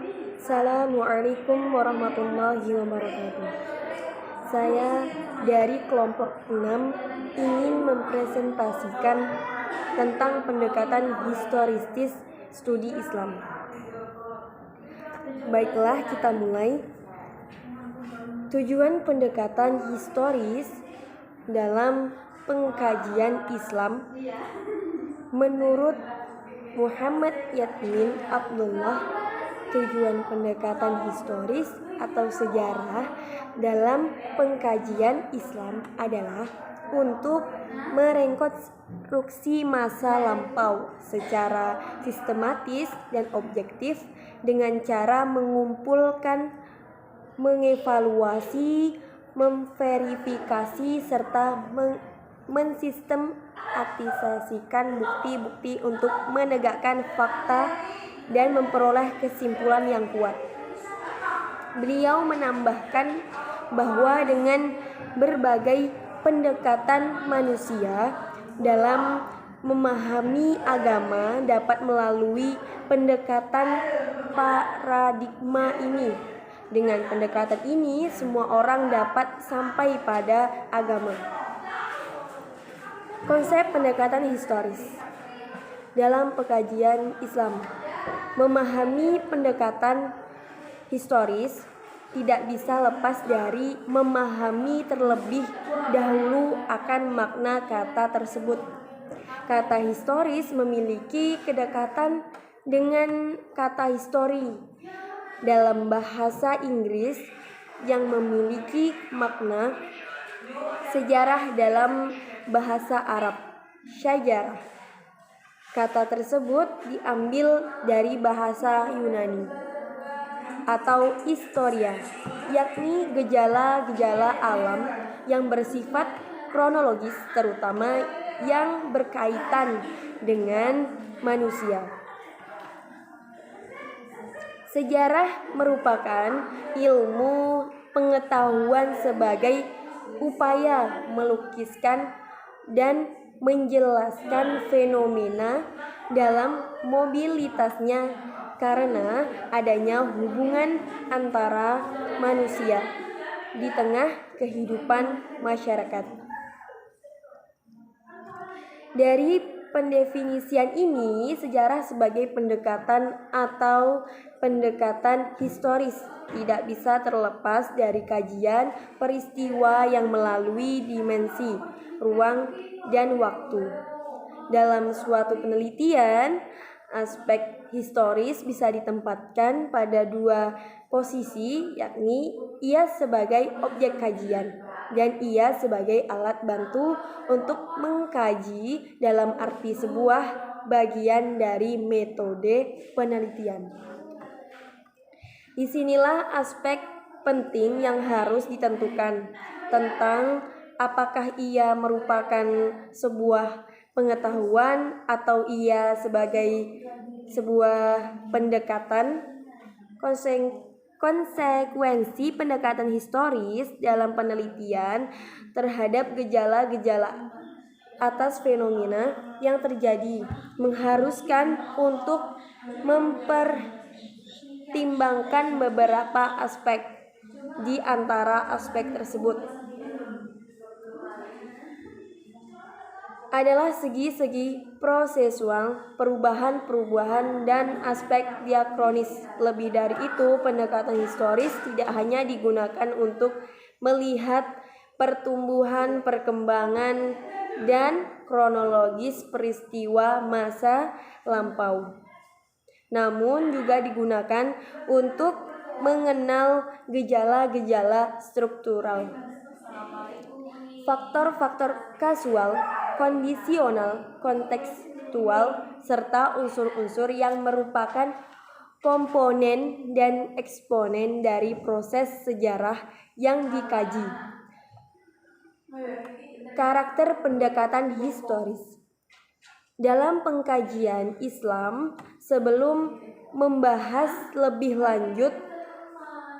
Assalamualaikum warahmatullahi wabarakatuh. Saya dari kelompok 6 ingin mempresentasikan tentang pendekatan historistis studi Islam. Baiklah, kita mulai. Tujuan pendekatan historis dalam pengkajian Islam menurut Muhammad Yatmin Abdullah, tujuan pendekatan historis atau sejarah dalam pengkajian Islam adalah untuk merekonstruksi masa lampau secara sistematis dan objektif dengan cara mengumpulkan, mengevaluasi, memverifikasi, serta mensistematisasikan bukti-bukti untuk menegakkan fakta dan memperoleh kesimpulan yang kuat. Beliau menambahkan bahwa dengan berbagai pendekatan manusia dalam memahami agama dapat melalui pendekatan paradigma ini. Dengan pendekatan ini, semua orang dapat sampai pada agama. Konsep pendekatan historis dalam pengkajian Islam. Memahami pendekatan historis tidak bisa lepas dari memahami terlebih dahulu akan makna kata tersebut. Kata historis memiliki kedekatan dengan kata histori dalam bahasa Inggris yang memiliki makna sejarah dalam bahasa Arab, syajarah. Kata tersebut diambil dari bahasa Yunani atau historia, yakni gejala-gejala alam yang bersifat kronologis, terutama yang berkaitan dengan manusia. Sejarah merupakan ilmu pengetahuan sebagai upaya melukiskan dan menjelaskan fenomena dalam mobilitasnya karena adanya hubungan antara manusia di tengah kehidupan masyarakat. Dari pendefinisian ini, sejarah sebagai pendekatan atau pendekatan historis tidak bisa terlepas dari kajian peristiwa yang melalui dimensi ruang dan waktu. Dalam suatu penelitian, aspek historis bisa ditempatkan pada dua posisi, yakni ia sebagai objek kajian dan ia sebagai alat bantu untuk mengkaji dalam arti sebuah bagian dari metode penelitian. Disinilah aspek penting yang harus ditentukan tentang apakah ia merupakan sebuah pengetahuan atau ia sebagai sebuah pendekatan. Konsekuensi pendekatan historis dalam penelitian terhadap gejala-gejala atas fenomena yang terjadi mengharuskan untuk mempertimbangkan beberapa aspek. Di antara aspek tersebut adalah segi-segi prosesual, perubahan-perubahan, dan aspek diakronis. Lebih dari itu, pendekatan historis tidak hanya digunakan untuk melihat pertumbuhan, perkembangan, dan kronologis peristiwa masa lampau, namun juga digunakan untuk mengenal gejala-gejala struktural, faktor-faktor kasual, kondisional, kontekstual, serta unsur-unsur yang merupakan komponen dan eksponen dari proses sejarah yang dikaji. Karakter pendekatan historis dalam pengkajian Islam. Sebelum membahas lebih lanjut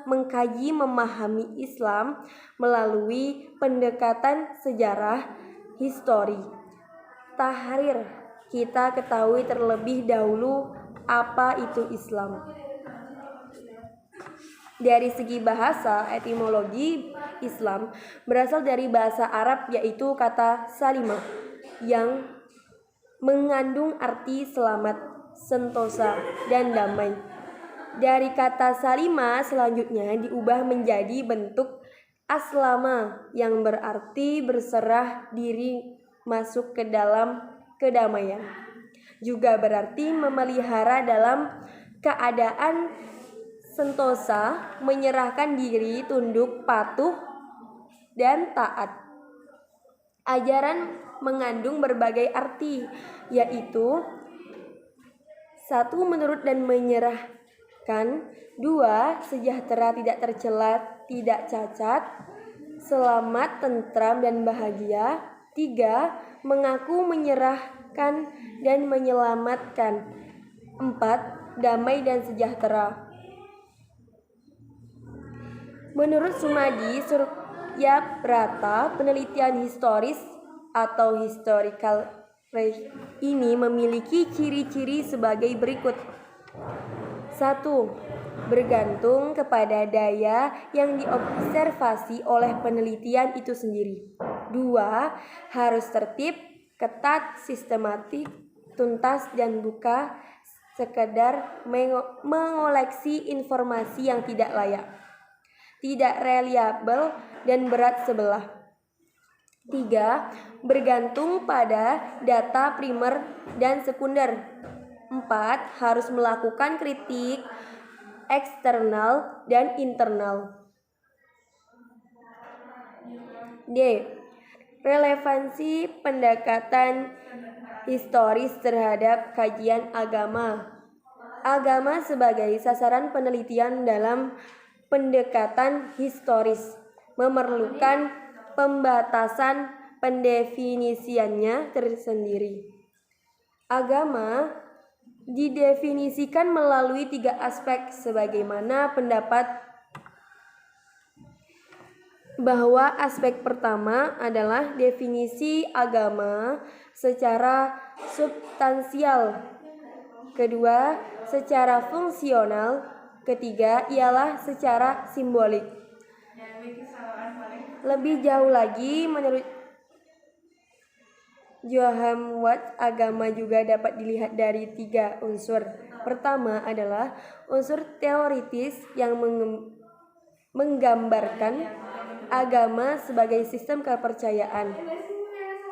mengkaji memahami Islam melalui pendekatan sejarah histori tahrir, kita ketahui terlebih dahulu apa itu Islam. Dari segi bahasa, etimologi Islam berasal dari bahasa Arab yaitu kata salimah yang mengandung arti selamat, sentosa, dan damai. Dari kata salimah selanjutnya diubah menjadi bentuk aslama yang berarti berserah diri masuk ke dalam kedamaian. Juga berarti memelihara dalam keadaan sentosa, menyerahkan diri, tunduk, patuh, dan taat. Ajaran mengandung berbagai arti, yaitu 1. Menurut dan menyerahkan. 2. Sejahtera, tidak tercela, tidak cacat, selamat, tentram, dan bahagia. 3. Mengaku, menyerahkan, dan menyelamatkan. 4. Damai dan sejahtera. Menurut Sumadi Suryabrata, penelitian historis atau historical ini memiliki ciri-ciri sebagai berikut. 1. Bergantung kepada daya yang diobservasi oleh penelitian itu sendiri. 2. Harus tertib, ketat, sistematik, tuntas, dan bukan sekedar mengoleksi informasi yang tidak layak, tidak reliabel, dan berat sebelah. 3. Bergantung pada data primer dan sekunder. 4. Harus melakukan kritik eksternal dan internal. D. Relevansi pendekatan historis terhadap kajian agama. Agama sebagai sasaran penelitian dalam pendekatan historis memerlukan pembatasan pendefinisiannya tersendiri. Agama didefinisikan melalui 3 aspek, sebagaimana pendapat bahwa aspek pertama adalah definisi agama secara substansial, kedua secara fungsional, ketiga ialah secara simbolik. Lebih jauh lagi, menurut Johann Watt, agama juga dapat dilihat dari 3 unsur. Pertama adalah unsur teoritis yang menggambarkan agama sebagai sistem kepercayaan.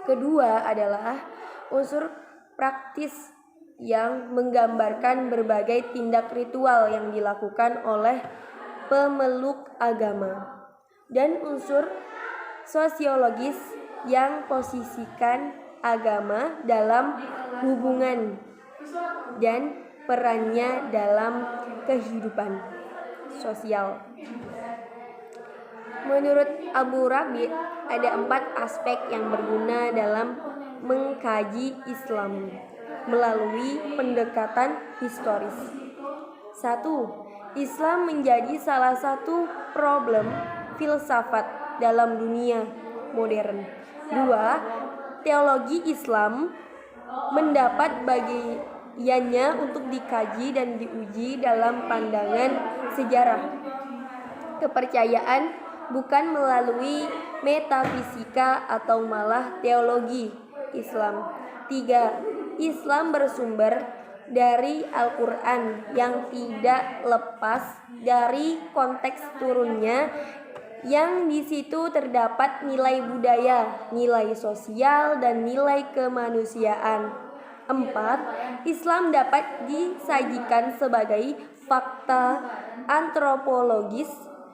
Kedua adalah unsur praktis yang menggambarkan berbagai tindak ritual yang dilakukan oleh pemeluk agama. Dan unsur sosiologis yang posisikan agama dalam hubungan dan perannya dalam kehidupan sosial. Menurut Abu Rabi, ada 4 aspek yang berguna dalam mengkaji Islam melalui pendekatan historis. 1. Islam menjadi salah satu problem filsafat dalam dunia modern. 2. Teologi Islam mendapat bagiannya untuk dikaji dan diuji dalam pandangan sejarah kepercayaan, bukan melalui metafisika atau malah teologi Islam. 3. Islam bersumber dari Al-Quran yang tidak lepas dari konteks turunnya, yang di situ terdapat nilai budaya, nilai sosial, dan nilai kemanusiaan. 4. Islam dapat disajikan sebagai fakta antropologis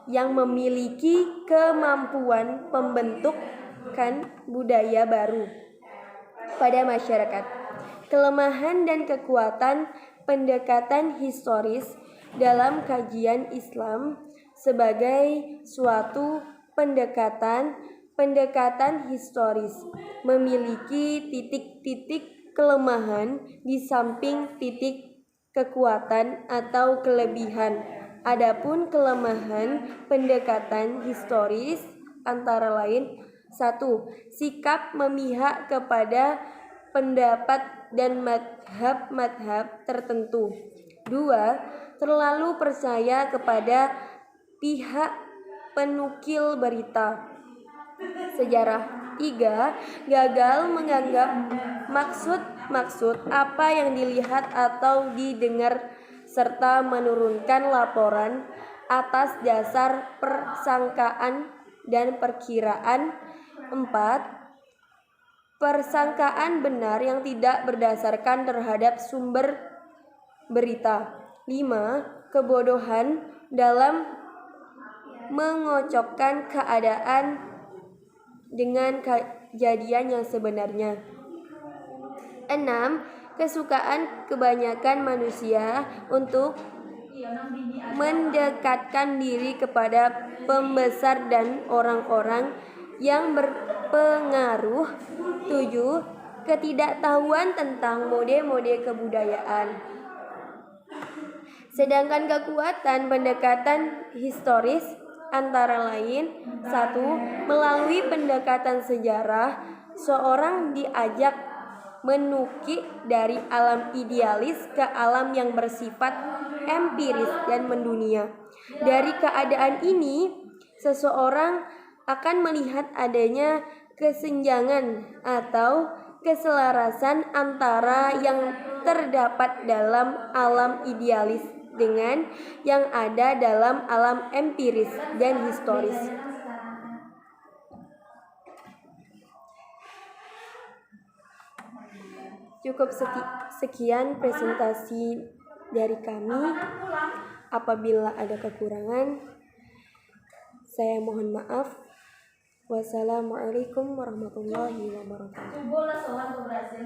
yang memiliki kemampuan pembentukan budaya baru pada masyarakat. Kelemahan dan kekuatan pendekatan historis dalam kajian Islam sebagai suatu pendekatan historis memiliki titik-titik kelemahan di samping titik kekuatan atau kelebihan. Adapun kelemahan pendekatan historis antara lain: 1. Sikap memihak kepada pendapat dan madhab tertentu. 2. Terlalu percaya kepada pihak penukil berita. Sejarah. 3. Gagal menganggap maksud apa yang dilihat atau didengar serta menurunkan laporan atas dasar persangkaan dan perkiraan. 4. Persangkaan benar yang tidak berdasarkan terhadap sumber berita. 5. Kebodohan dalam mengocokkan keadaan dengan kejadian yang sebenarnya. 6. Kesukaan kebanyakan manusia untuk mendekatkan diri kepada pembesar dan orang-orang yang berpengaruh. 7. Ketidaktahuan tentang mode-mode kebudayaan. Sedangkan kekuatan pendekatan historis antara lain: 1. Melalui pendekatan sejarah, seorang diajak menukik dari alam idealis ke alam yang bersifat empiris dan mendunia. Dari keadaan ini, seseorang akan melihat adanya kesenjangan atau keselarasan antara yang terdapat dalam alam idealis dengan yang ada dalam alam empiris dan historis. Cukup sekian presentasi dari kami. Apabila ada kekurangan, saya mohon maaf. Wassalamualaikum warahmatullahi wabarakatuh.